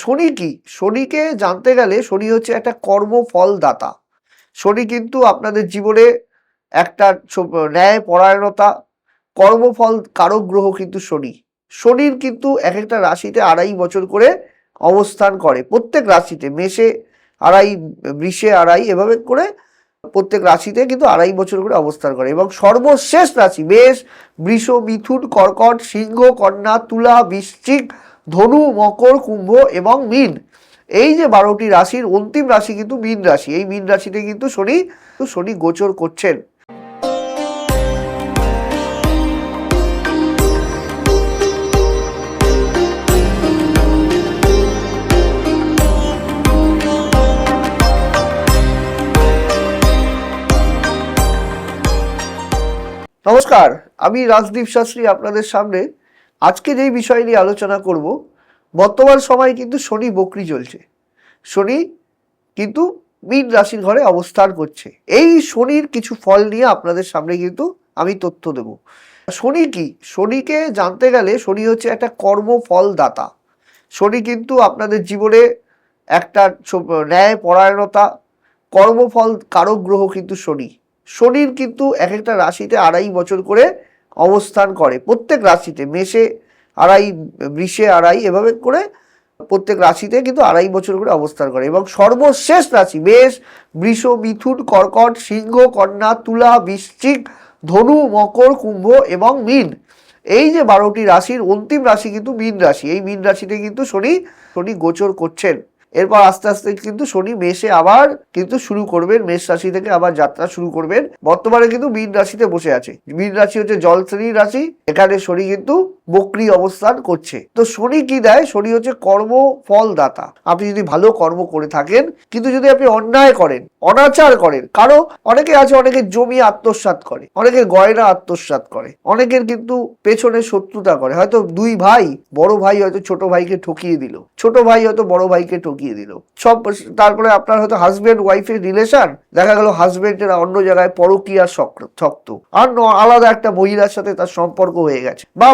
শনি কি? শনিকে জানতে গেলে শনি হচ্ছে একটা কর্মফল দাতা। শনি কিন্তু আপনাদের জীবনে একটা ন্যায় পরায়ণতা, কর্মফল কারক গ্রহ কিন্তু শনি। শনির কিন্তু এক একটা রাশিতে 2.5 বছর করে অবস্থান করে। প্রত্যেক রাশিতে মেষে 2.5, বৃষে 2.5 এভাবে করে প্রত্যেক রাশিতে কিন্তু 2.5 বছর করে অবস্থান করে এবং সর্বশেষ রাশি মেষ, বৃষ, মিথুন, কর্কট, সিংহ, কন্যা, তুলা, বৃশ্চিক, ধনু, মকর, কুম্ভ এবং মীন, এই যে 12টি রাশির অন্তিম রাশি কিন্তু মীন রাশি। এই মীন রাশিতে কিন্তু শনি গোচর করছেন। নমস্কার, আমি রাজদীপ শাস্ত্রী আপনাদের সামনে আজকে যেই বিষয় নিয়ে আলোচনা করব, বর্তমান সময় কিন্তু শনি বক্রী চলছে। শনি কিন্তু মীন রাশির ঘরে অবস্থান করছে। এই শনির কিছু ফল নিয়ে আপনাদের সামনে কিন্তু আমি তথ্য দেব। শনি কি? শনিকে জানতে গেলে শনি হচ্ছে একটা কর্মফল দাতা। শনি কিন্তু আপনাদের জীবনে একটা ন্যায় পরায়ণতা, কর্মফল কারক গ্রহ কিন্তু শনি। শনির কিন্তু এক একটা রাশিতে 2.5 বছর করে অবস্থান করে। প্রত্যেক রাশিতে মেষে 2.5, বৃষে 2.5 এভাবে করে প্রত্যেক রাশিতে কিন্তু 2.5 বছর করে অবস্থান করে এবং সর্বশেষ রাশি মেষ, বৃষ, মিথুন, কর্কট, সিংহ, কন্যা, তুলা, বৃশ্চিক, ধনু, মকর, কুম্ভ এবং মীন, এই যে 12টি রাশির অন্তিম রাশি কিন্তু মীন রাশি। এই মীন রাশিতে কিন্তু শনি গোচর করছেন। এরপর আস্তে আস্তে কিন্তু শনি মেষে আবার কিন্তু শুরু করবেন, মেষ রাশি থেকে আবার যাত্রা শুরু করবেন। বর্তমানে কিন্তু মীন রাশিতে বসে আছে। মীন রাশি হচ্ছে জল শ্রেণীর রাশি, এখানে শনি কিন্তু বক্রী অবস্থান করছে। তো শনি কি দেয়? শনি হচ্ছে কর্ম ফল দাতা। আপনি যদি ভালো কর্ম করে থাকেন, কিন্তু যদি আপনি অন্যায় করেন, অনাচার করেন, কারো অনেকে আছে, অনেকে জমি আত্মসাৎ করে, অনেকে গয়না আত্মসাৎ করে, অনেকের কিন্তু পেছনে শত্রুতা করে। হয়তো দুই ভাই, বড় ভাই হয়তো ছোট ভাইকে ঠকিয়ে দিল, ছোট ভাই হয়তো বড় ভাইকে ঠকিয়ে দিল সব। তারপরে আপনার হয়তো হাজবেন্ড ওয়াইফের রিলেশন, দেখা গেল হাজবেন্ডের অন্য জায়গায় পরকীয়ার শক্ত, আর আলাদা একটা মহিলার সাথে তার সম্পর্ক হয়ে গেছে, বা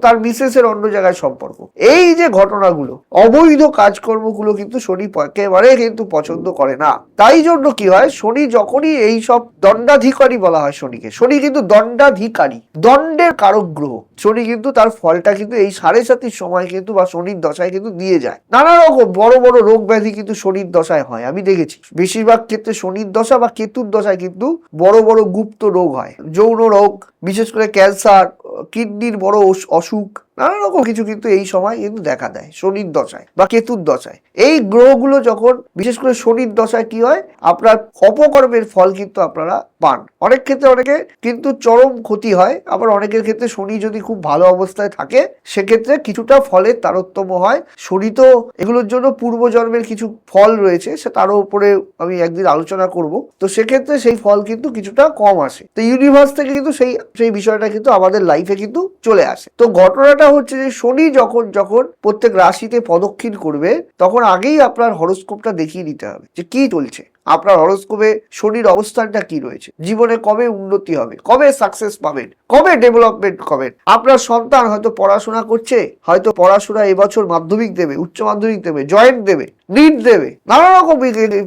তার মিসেসের অন্য জায়গায় সম্পর্ক। এই যে ঘটনাগুলো, অবৈধ কাজকর্মগুলো কিন্তু শনি একেবারে কিন্তু পছন্দ করে না। তাই জন্য কি হয়, শনি যখনই এই সব দণ্ডাধিকারী বলা হয় শনিকে, শনি কিন্তু দণ্ডাধিকারী, দণ্ডের কারক গ্রহ। শনি কিন্তু তার ফলটা কিন্তু এই 7.5 সময় কিন্তু বা শনির দশায় কিন্তু দিয়ে যায়। নানা রকম বড় বড় রোগ ব্যাধি কিন্তু শনির দশায় হয়, আমি দেখেছি। বেশিরভাগ ক্ষেত্রে শনির দশা বা কেতুর দশায় কিন্তু বড় বড় গুপ্ত রোগ হয়, যৌন রোগ, বিশেষ করে ক্যান্সার, কিডনির বড় অসুখ, নানা রকম কিছু কিন্তু এই সময় কিন্তু দেখা দেয় শনির দশায় বা কেতুর দশায়। এই গ্রহগুলো যখন বিশেষ করে শনির দশায় কি হয়, আপনার অপকর্মের ফল কিন্তু আপনারা পান। অনেক ক্ষেত্রে অনেকে কিন্তু চরম ক্ষতি হয়, আবার অনেকের ক্ষেত্রে শনি যদি খুব ভালো অবস্থায় থাকে সেক্ষেত্রে কিছুটা ফলের তারতম্য হয়। শনি তো এগুলোর জন্য পূর্বজন্মের কিছু ফল রয়েছে, সে তারও উপরে আমি একদিন আলোচনা করব। তো সেক্ষেত্রে সেই ফল কিন্তু কিছুটা কম আসে। তো ইউনিভার্স থেকে কিন্তু সেই বিষয়টা কিন্তু আমাদের লাইফে কিন্তু চলে আসে। তো ঘটনাটা হচ্ছে যে শনি যখন প্রত্যেক রাশিতে প্রদক্ষিণ করবে, তখন আগেই আপনার হরোস্কোপটা দেখিয়ে নিতে হবে যে কি চলছে, আপনার হরোস্কোপে শনির অবস্থানটা কি রয়েছে, জীবনে কবে উন্নতি হবে, কবে সাকসেস পাবেন, কবে ডেভেলপমেন্ট করবেন। আপনার সন্তান হয়তো পড়াশোনা করছে, হয়তো পড়াশোনা এবছর মাধ্যমিক দেবে, উচ্চ মাধ্যমিক দেবে, জয়েন্ট দেবে, নিট দেবে, নানা রকম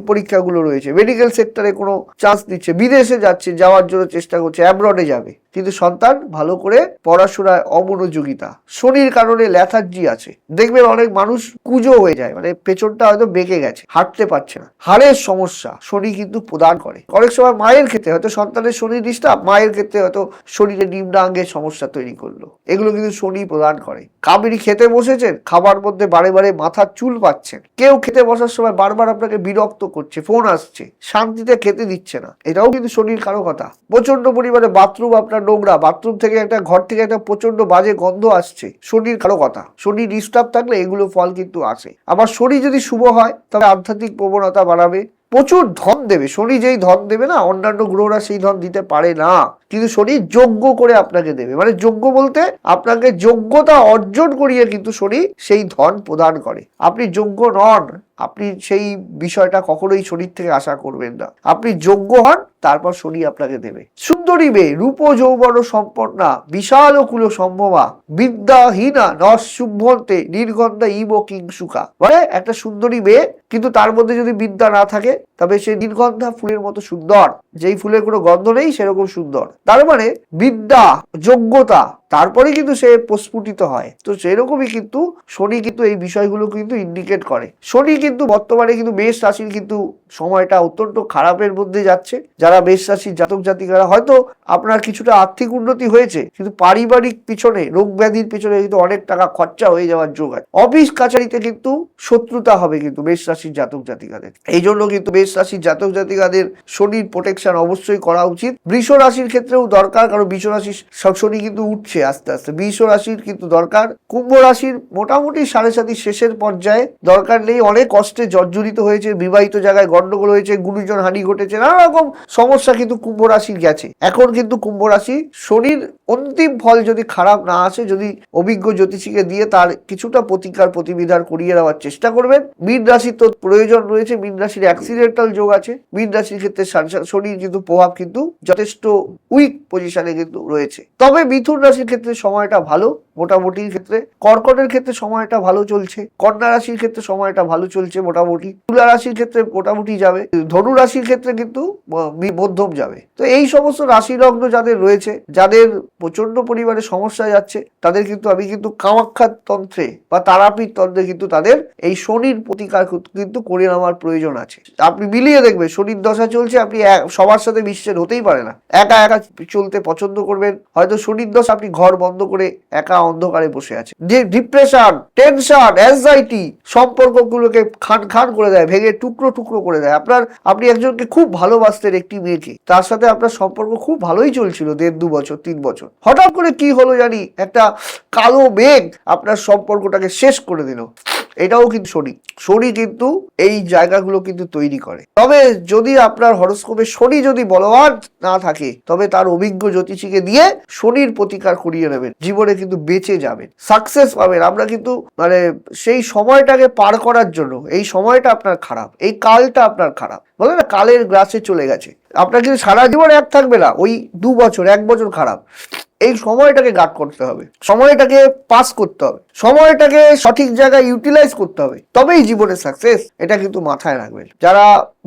পরীক্ষাগুলো রয়েছে, মেডিকেল সেক্টরে কোনো চান্স দিচ্ছে, বিদেশে যাচ্ছে, যাওয়ার জন্য চেষ্টা করছে, অ্যাব্রডে যাবে, কিন্তু সন্তান ভালো করে পড়াশোনায় অমনোযোগিতা, শনির কারণে ল্যাথার্জি আছে। দেখবেন অনেক মানুষ কুঁজো হয়ে যায়, মানে পেছনটা হয়তো বেঁকে গেছে, হাঁটতে পারছে না, হাড়ের সমস্যা শনি কিন্তু প্রদান করে। অনেক সময় মায়ের ক্ষেত্রে হয়তো সন্তানের শনি ডিস্টার্ব, মায়ের ক্ষেত্রে হয়তো শরীরে নিম্নাঙ্গের সমস্যা তৈরি করলো, এগুলো কিন্তু শনি প্রদান করে। কাবিনি খেতে বসেছেন, খাবার মধ্যে বারে বারে মাথার চুল পাচ্ছেন, কেউ খেতে বসার সময় বারবার আপনাকে বিরক্ত করছে, ফোন আসছে, শান্তিতে খেতে দিচ্ছে না, এটাও কিন্তু শনির কারকতা। প্রচন্ড পরিমাণে বাথরুম আপনার নোংরা, বাথরুম থেকে একটা ঘর থেকে একটা প্রচন্ড বাজে গন্ধ আসছে, শনির কারকতা। শনি ডিস্টার্ব থাকলে এগুলো ফল কিন্তু আসে। আবার শনি যদি শুভ হয় তবে আধ্যাত্মিক প্রবণতা বাড়াবে, প্রচুর ধন দেবে। শনি যেই ধন দেবে না, অন্যান্য গ্রহরা সেই ধন দিতে পারে না, কিন্তু শনি যোগ্য করে আপনাকে দেবে। মানে যোগ্য বলতে আপনাকে যোগ্যতা অর্জন করিয়ে কিন্তু শনি সেই ধন প্রদান করে। আপনি যোগ্য নন, আপনি সেই বিষয়টা কখনোই শনির থেকে আশা করবেন না। আপনি যোগ্য হন, তারপর শনি আপনাকে দেবে। সুন্দরী মেয়ে, রূপ যৌবন সম্পন্না, বিশাল কুল সম্ভবা, বিদ্যাহীনা নশুভ্যন্তে নির্গন্ধা ইব কিংসুকা। মানে একটা সুন্দরী মেয়ে, কিন্তু তার মধ্যে যদি বিদ্যা না থাকে তবে সে নির্গন্ধা ফুলের মতো সুন্দর, যেই ফুলের কোনো গন্ধ নেই সেরকম সুন্দর। তার মানে বিদ্যা, যোগ্যতা, তারপরে কিন্তু সে প্রস্ফুটিত হয়। তো সেরকমই কিন্তু শনি কিন্তু এই বিষয়গুলো কিন্তু ইন্ডিকেট করে। শনি কিন্তু বর্তমানে কিন্তু মেষ রাশির কিন্তু সময়টা অত্যন্ত খারাপের মধ্যে যাচ্ছে। যারা মেষ রাশির জাতক জাতিকারা, হয়তো আপনার কিছুটা আর্থিক উন্নতি হয়েছে, কিন্তু পারিবারিক পিছনে, রোগ ব্যাধির পিছনে কিন্তু অনেক টাকা খরচা হয়ে যাওয়ার যোগ আছে। অফিস কাছারিতে কিন্তু শত্রুতা হবে কিন্তু মেষ রাশির জাতক জাতিকাদের। এই জন্য কিন্তু মেষ রাশির জাতক জাতিকাদের শনির প্রোটেকশন অবশ্যই করা উচিত। বৃষ রাশির ক্ষেত্রেও দরকার, কারণ বৃষ রাশির শনি কিন্তু উঠছে আস্তে আস্তে। বৃষ রাশির কিন্তু দরকার। কুম্ভ রাশির মোটামুটি 7.5 শেষের পর্যায়ে, দরকার নেই। অনেক কষ্টে জর্জরিত হয়েছে, বিবাহিত জায়গায় গন্ডগোল হয়েছে, গুরুজন হানি ঘটেছে, নানা রকম সমস্যা কিন্তু কুম্ভ রাশির গেছে। এখন কিন্তু কুম্ভ রাশি শনির অন্তিম ফল যদি খারাপ না আসে, যদি অভিজ্ঞ জ্যোতিষীকে দিয়ে তার কিছুটা প্রতিকার প্রতিবিধান করিয়ে দেওয়ার চেষ্টা করবেন। মীন রাশির তো প্রয়োজন রয়েছে, মীন রাশির অ্যাক্সিডেন্টাল যোগ আছে। মীন রাশির ক্ষেত্রে শনির কিন্তু প্রভাব কিন্তু যথেষ্ট উইক পজিশনে কিন্তু রয়েছে। তবে মিথুন রাশির ক্ষেত্রে সময়টা ভালো, মোটামুটি ক্ষেত্রে। কর্কটের ক্ষেত্রে সময়টা ভালো চলছে। কন্যা রাশির ক্ষেত্রে সময়টা ভালো চলছে মোটামুটি। তুলা রাশির ক্ষেত্রে মোটামুটি যাবে। ধনু রাশির ক্ষেত্রে কিন্তু মধ্যম যাবে। তো এই সমস্ত রাশি লগ্ন যাদের রয়েছে, যাদের প্রচন্ড পরিমাণে সমস্যা যাচ্ছে, তাদের কিন্তু আমি কিন্তু কামাখ্যা তন্ত্রে বা তারাপীঠ তন্ত্রে কিন্তু তাদের এই শনির প্রতিকার কিন্তু করে নেওয়ার প্রয়োজন আছে। আপনি মিলিয়ে দেখবেন, শনির দশা চলছে, আপনি সবার সাথে মিশছেন, হতেই পারে না। একা একা চলতে পছন্দ করবেন। হয়তো শনির দশা আপনি ঘর বন্ধ করে একা অন্ধকারে বসে আছে। যে ডিপ্রেশন, টেনশন, অ্যাংজাইটি সম্পর্কগুলোকে খান খান করে দেয়, ভেঙে টুকরো টুকরো করে দেয়। আপনি একজনকে খুব ভালোবাসতেন, একটি মেয়েকে, তার সাথে আপনার সম্পর্ক খুব ভালোই চলছিল 1.5-2 বছর 3 বছর, হঠাৎ করে কি হলো জানি, একটা কালো মেঘ আপনার সম্পর্কটাকে শেষ করে দিল। এটাও কিন্তু শনি কিন্তু এই জায়গাগুলো কিন্তু তৈরি করে। তবে যদি আপনার হরোস্কোপে শনি যদি বলবান না থাকে, তবে তার অভিজ্ঞ জ্যোতিষীকে দিয়ে শনির প্রতিকার করিয়ে নেবেন, জীবনে কিন্তু বেঁচে যাবেন, সাকসেস পাবেন। আমরা কিন্তু মানে সেই সময়টাকে পার করার জন্য, এই সময়টা আপনার খারাপ, এই কালটা আপনার খারাপ, বলে না কালের গ্রাসে চলে গেছে, আপনার কিন্তু সারা জীবন এক থাকবে না, ওই 2 বছর 1 বছর খারাপ। এই সময়টাকে গার্ড করতে হবে, সময়টাকে পাস করতে হবে, সময়টাকে সঠিক জায়গায় ইউটিলাইজ করতে হবে, তবেই জীবনে সাকসেস। এটা কিন্তু মাথায় রাখবেন। যারা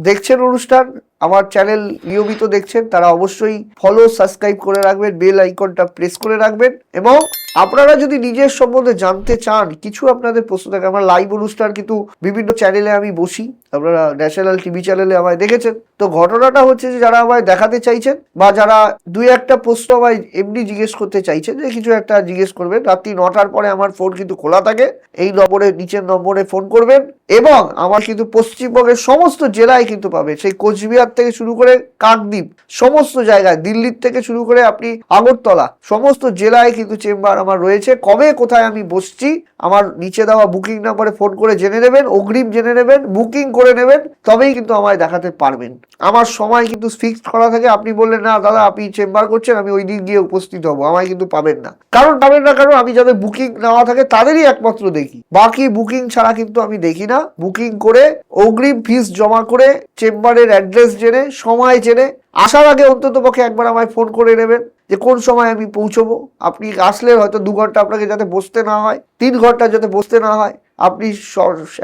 দেখছেন অনুষ্ঠান, আমার চ্যানেল নিয়মিত দেখছেন, তারা অবশ্যই ফলো, সাবস্ক্রাইব করে রাখবেন, বেল আইকনটা প্রেস করে রাখবেন। এবং আপনারা যদি নিজের সম্বন্ধে জানতে চান, কিছু আপনাদের প্রশ্ন থাকে, আমার লাইভ অনুষ্ঠান কিন্তু বিভিন্ন চ্যানেলে আমি বসি, আপনারা ন্যাশনাল টিভি চ্যানেলে আমায় দেখেছেন। তো ঘটনাটা হচ্ছে যে, যারা আমায় দেখাতে চাইছেন বা যারা 2-1টা প্রশ্ন আমায় এমনি জিজ্ঞেস করতে চাইছেন, যে কিছু একটা জিজ্ঞেস করবেন, রাত্রি 9টার পরে আমার ফোন কিন্তু খোলা থাকে। এই নম্বরে, নিচের নম্বরে ফোন করবেন। এবং আমার কিন্তু পশ্চিমবঙ্গের সমস্ত জেলায় কিন্তু পাবে, সেই কোচবিহার থেকে শুরু করে কাকদ্বীপ, সমস্ত জায়গায়, দিল্লির থেকে শুরু করে আপনি আগরতলা, সমস্ত জেলায় কিন্তু চেম্বার আমার রয়েছে। কবে কোথায় আমি বসছি, আমার নিচে দেওয়া বুকিং নাম্বারে ফোন করে জেনে নেবেন, অগ্রিম জেনে নেবেন, বুকিং করে নেবেন, তবেই কিন্তু আমায় দেখাতে পারবেন। আমার সময় কিন্তু ফিক্সড করা থাকে। আপনি বললেন না দাদা আপনি চেম্বার করছেন, আমি ওই দিন গিয়ে উপস্থিত হবো, আমায় কিন্তু পাবেন না। কারণ আমি যাদের বুকিং নেওয়া থাকে তাদেরই একমাত্র দেখি, বাকি বুকিং ছাড়া কিন্তু আমি দেখি না। বুকিং করে, অগ্রিম ফিস জমা করে, চেম্বারের অ্যাড্রেস জেনে, সময় জেনে আসার আগে অন্তত পক্ষে একবার আমায় ফোন করে নেবেন যে কোন সময় আমি পৌঁছবো। আপনি আসলে হয়তো 2 ঘন্টা আপনাকে যাতে বসতে না হয়, 3 ঘন্টা যাতে বসতে না হয়, আপনি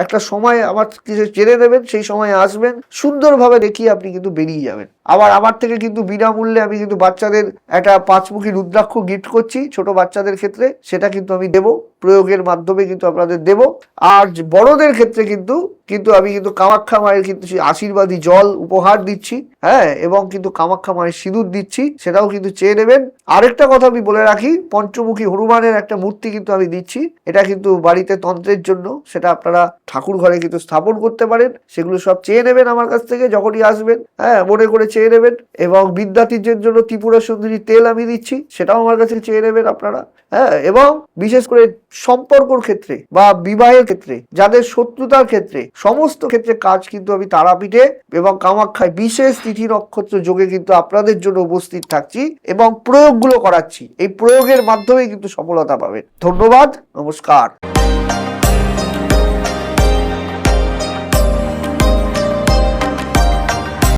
একটা সময় আমার কিছু জেনে নেবেন, সেই সময় আসবেন, সুন্দরভাবে দেখিয়ে আপনি কিন্তু বেরিয়ে যাবেন। আবার আমার থেকে কিন্তু বিনামূল্যে আমি কিন্তু বাচ্চাদের একটা 5মুখী রুদ্রাক্ষ গিফট করছি, ছোট বাচ্চাদের ক্ষেত্রে, সেটা কিন্তু আমি দেবো, প্রয়োগের মাধ্যমে কিন্তু আপনাদের দেব। আর বড়দের ক্ষেত্রে কিন্তু আমি কিন্তু কামাখ্যা মায়ের কিন্তু আশীর্বাদী জল উপহার দিচ্ছি, হ্যাঁ, এবং কিন্তু কামাখ্যা মায়ের সিঁদুর দিচ্ছি, সেটাও কিন্তু চেয়ে নেবেন। আরেকটা কথা আমি বলে রাখি, পঞ্চমুখী হনুমানের একটা মূর্তি কিন্তু আমি দিচ্ছি, এটা কিন্তু বাড়িতে তন্ত্রের জন্য, সেটা আপনারা ঠাকুর ঘরে কিন্তু স্থাপন করতে পারেন। সেগুলো সব চেয়ে নেবেন আমার কাছ থেকে যখনই আসবেন, হ্যাঁ, মনে করে চেয়ে নেবেন। এবং বিদ্যার্থীদের জন্য ত্রিপুরা সুন্দরী তেল আমি দিচ্ছি, সেটাও আমার কাছে চেয়ে নেবেন আপনারা, হ্যাঁ। এবং বিশেষ করে সম্পর্কর ক্ষেত্রে বা বিবাহের ক্ষেত্রে, যাদের শত্রুতার ক্ষেত্রে, সমস্ত ক্ষেত্রে কাজ কিন্তু আমি তারাপীঠে এবং কামাখ্যায় বিশেষ তিথি নক্ষত্র যোগে কিন্তু আপনাদের জন্য উপস্থিত থাকছি এবং প্রয়োগগুলো করাচ্ছি। এই প্রয়োগের মাধ্যমে কিন্তু সফলতা পাবেন। ধন্যবাদ, নমস্কার।